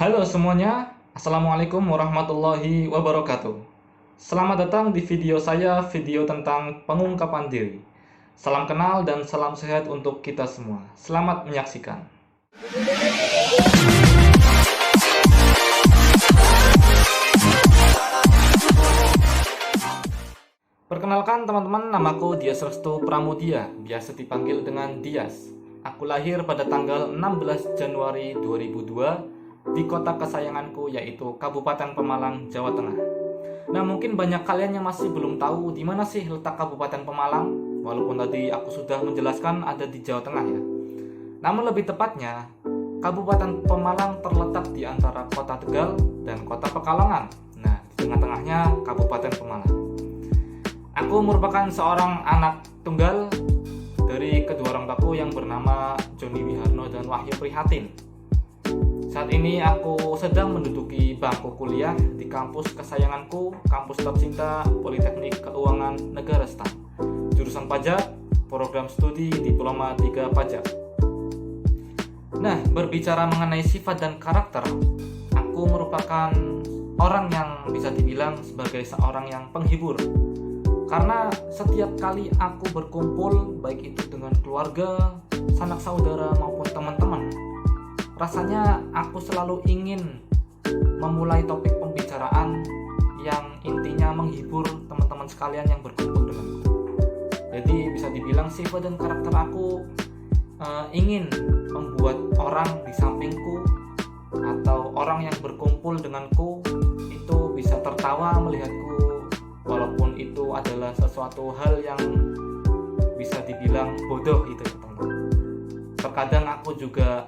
Halo semuanya, Assalamualaikum warahmatullahi wabarakatuh. Selamat datang di video saya, video tentang pengungkapan diri. Salam kenal dan salam sehat untuk kita semua. Selamat menyaksikan. Perkenalkan teman-teman, namaku Dias Restu Pramudia, biasa dipanggil dengan Dias. Aku lahir pada tanggal 16 Januari 2002 di kota kesayanganku, yaitu Kabupaten Pemalang, Jawa Tengah. Nah, mungkin banyak kalian yang masih belum tahu di mana sih letak Kabupaten Pemalang, walaupun tadi aku sudah menjelaskan ada di Jawa Tengah ya. Namun lebih tepatnya, Kabupaten Pemalang terletak di antara Kota Tegal dan Kota Pekalongan. Nah, di tengah-tengahnya Kabupaten Pemalang. Aku merupakan seorang anak tunggal dari kedua orang tuaku yang bernama Joni Wiharno dan Wahyu Prihatin. Saat ini aku sedang menduduki bangku kuliah di kampus kesayanganku, kampus tercinta Politeknik Keuangan Negara STAN. Jurusan pajak, program studi Diploma 3 Pajak. Nah, berbicara mengenai sifat dan karakter, aku merupakan orang yang bisa dibilang sebagai seorang yang penghibur. Karena setiap kali aku berkumpul, baik itu dengan keluarga, sanak saudara maupun teman-teman, rasanya aku selalu ingin memulai topik pembicaraan yang intinya menghibur teman-teman sekalian yang berkumpul denganku. Jadi bisa dibilang sifat dan karakter aku ingin membuat orang di sampingku atau orang yang berkumpul denganku itu bisa tertawa melihatku, walaupun itu adalah sesuatu hal yang bisa dibilang bodoh itu teman-teman. Terkadang aku juga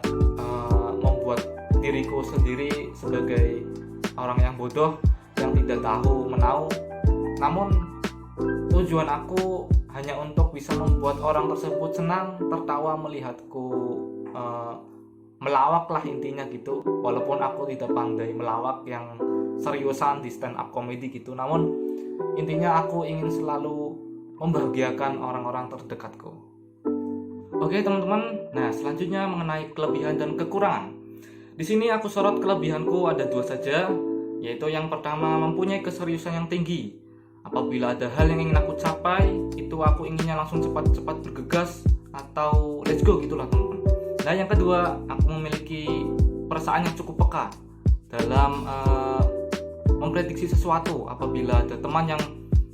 membuat diriku sendiri sebagai orang yang bodoh, yang tidak tahu menau. Namun tujuan aku hanya untuk bisa membuat orang tersebut senang, tertawa melihatku melawak lah intinya gitu. Walaupun aku tidak pandai melawak yang seriusan di stand up comedy gitu, namun intinya aku ingin selalu membahagiakan orang-orang terdekatku. Oke teman-teman, nah selanjutnya mengenai kelebihan dan kekurangan. Di sini aku sorot kelebihanku ada dua saja, yaitu yang pertama mempunyai keseriusan yang tinggi. Apabila ada hal yang ingin aku capai, itu aku inginnya langsung cepat-cepat bergegas atau let's go gitulah teman-teman. Nah yang kedua, aku memiliki perasaan yang cukup peka dalam memprediksi sesuatu. Apabila ada teman yang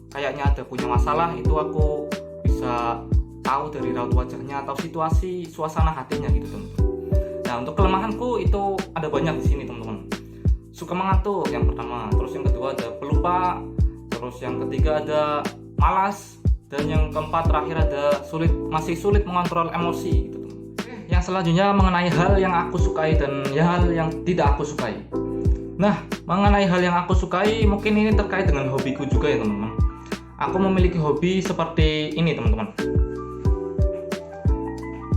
kayaknya ada punya masalah, itu aku bisa tahu dari raut wajahnya atau situasi suasana hatinya gitu teman-teman. Nah untuk kelemahanku itu ada banyak di sini teman-teman. Suka mengantuk yang pertama, terus yang kedua ada pelupa, terus yang ketiga ada malas, dan yang keempat terakhir ada masih sulit mengontrol emosi gitu teman. Yang selanjutnya mengenai hal yang aku sukai dan hal yang tidak aku sukai. Nah, mengenai hal yang aku sukai, mungkin ini terkait dengan hobiku juga ya teman-teman. Aku memiliki hobi seperti ini teman-teman.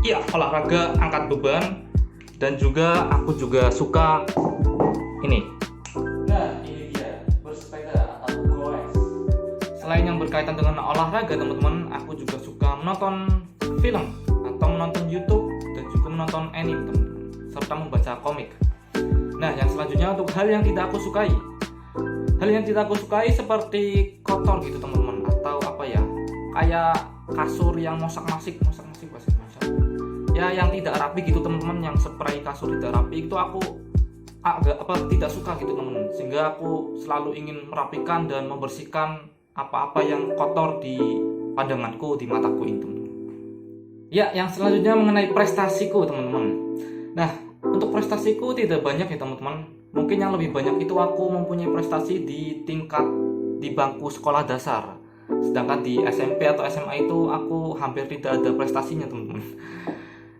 Iya, olahraga angkat beban, dan juga aku juga suka ini. Nah, ini dia, bersepeda atau goes. Selain yang berkaitan dengan olahraga teman-teman, aku juga suka menonton film atau menonton YouTube dan juga menonton anime teman-teman, serta membaca komik. Nah, yang selanjutnya untuk hal yang tidak aku sukai. Hal yang tidak aku sukai seperti kotor gitu teman-teman, atau apa ya, kayak kasur yang mosak-masik bahasa Indonesia. Ya, yang tidak rapi gitu teman-teman, yang spray kasur tidak rapi itu aku agak tidak suka gitu teman-teman. Sehingga aku selalu ingin merapikan dan membersihkan apa-apa yang kotor di pandanganku, di mataku itu. Ya, yang selanjutnya mengenai prestasiku teman-teman. Nah, untuk prestasiku tidak banyak ya teman-teman. Mungkin yang lebih banyak itu aku mempunyai prestasi di tingkat di bangku sekolah dasar. Sedangkan di SMP atau SMA itu aku hampir tidak ada prestasinya teman-teman.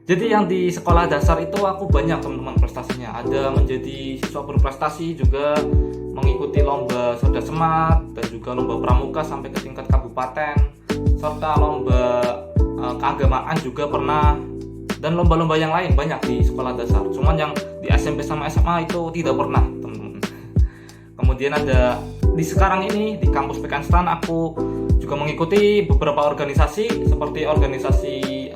Jadi yang di sekolah dasar itu aku banyak teman-teman prestasinya. Ada menjadi siswa berprestasi, juga mengikuti lomba Sorda Semat, dan juga lomba pramuka sampai ke tingkat kabupaten, serta lomba keagamaan juga pernah, dan lomba-lomba yang lain banyak di sekolah dasar. Cuman yang di SMP sama SMA itu tidak pernah teman-teman. Kemudian ada di sekarang ini di kampus PKN STAN aku juga mengikuti beberapa organisasi seperti organisasi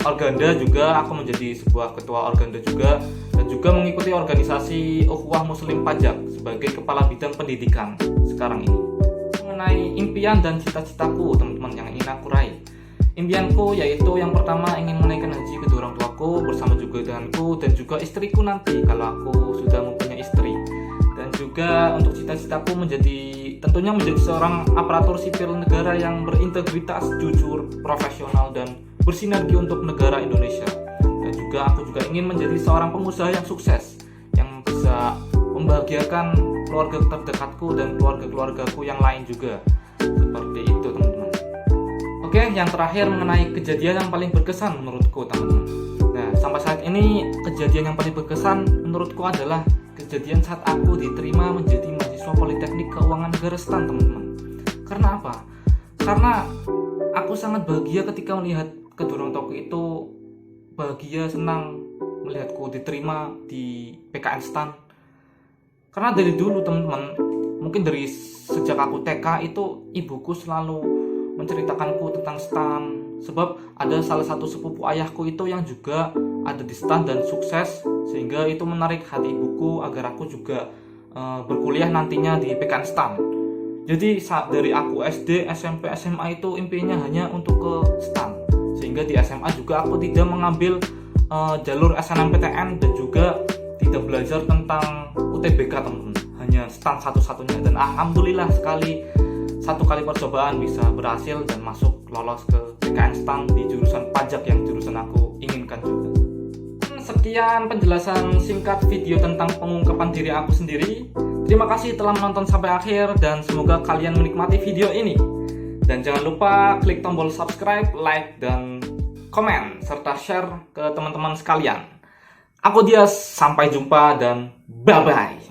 Organda juga, aku menjadi sebuah ketua Organda juga, dan juga mengikuti organisasi Ukhuwah Muslim Pajak sebagai kepala bidang pendidikan sekarang ini. Mengenai impian dan cita-citaku teman-teman yang ingin aku raih, impianku yaitu yang pertama ingin menaikkan haji kedua orang tuaku bersama juga denganku dan juga istriku nanti kalau aku sudah mempunyai istri. Dan juga untuk cita-citaku tentunya menjadi seorang aparatur sipil negara yang berintegritas, jujur, profesional, dan bersinergi untuk negara Indonesia. Dan juga aku juga ingin menjadi seorang pengusaha yang sukses, yang bisa membahagiakan keluarga terdekatku dan keluarga-keluargaku yang lain juga. Seperti itu teman-teman. Oke, yang terakhir mengenai kejadian yang paling berkesan menurutku teman-teman. Nah, sampai saat ini kejadian yang paling berkesan menurutku adalah kejadian saat aku diterima menjadi mahasiswa Politeknik Keuangan Negara STAN teman-teman. Karena apa? Karena aku sangat bahagia ketika melihat kedua orang tuaku itu bahagia, senang melihatku diterima di PKN STAN. Karena dari dulu teman-teman, mungkin dari sejak aku TK itu ibuku selalu menceritakanku tentang STAN. Sebab ada salah satu sepupu ayahku itu yang juga ada di STAN dan sukses, sehingga itu menarik hati ibuku agar aku juga berkuliah nantinya di PKN STAN. Jadi dari aku SD, SMP, SMA itu impiannya hanya untuk ke STAN. Sehingga di SMA juga aku tidak mengambil jalur SNMPTN dan juga tidak belajar tentang UTBK teman-teman. Hanya STAN satu-satunya, dan alhamdulillah sekali satu kali percobaan bisa berhasil dan masuk lolos ke PKN STAN di jurusan pajak yang jurusan aku inginkan juga. Sekian penjelasan singkat video tentang pengungkapan diri aku sendiri. Terima kasih telah menonton sampai akhir dan semoga kalian menikmati video ini. Dan jangan lupa klik tombol subscribe, like, dan komen serta share ke teman-teman sekalian. Aku Dias, sampai jumpa dan bye-bye.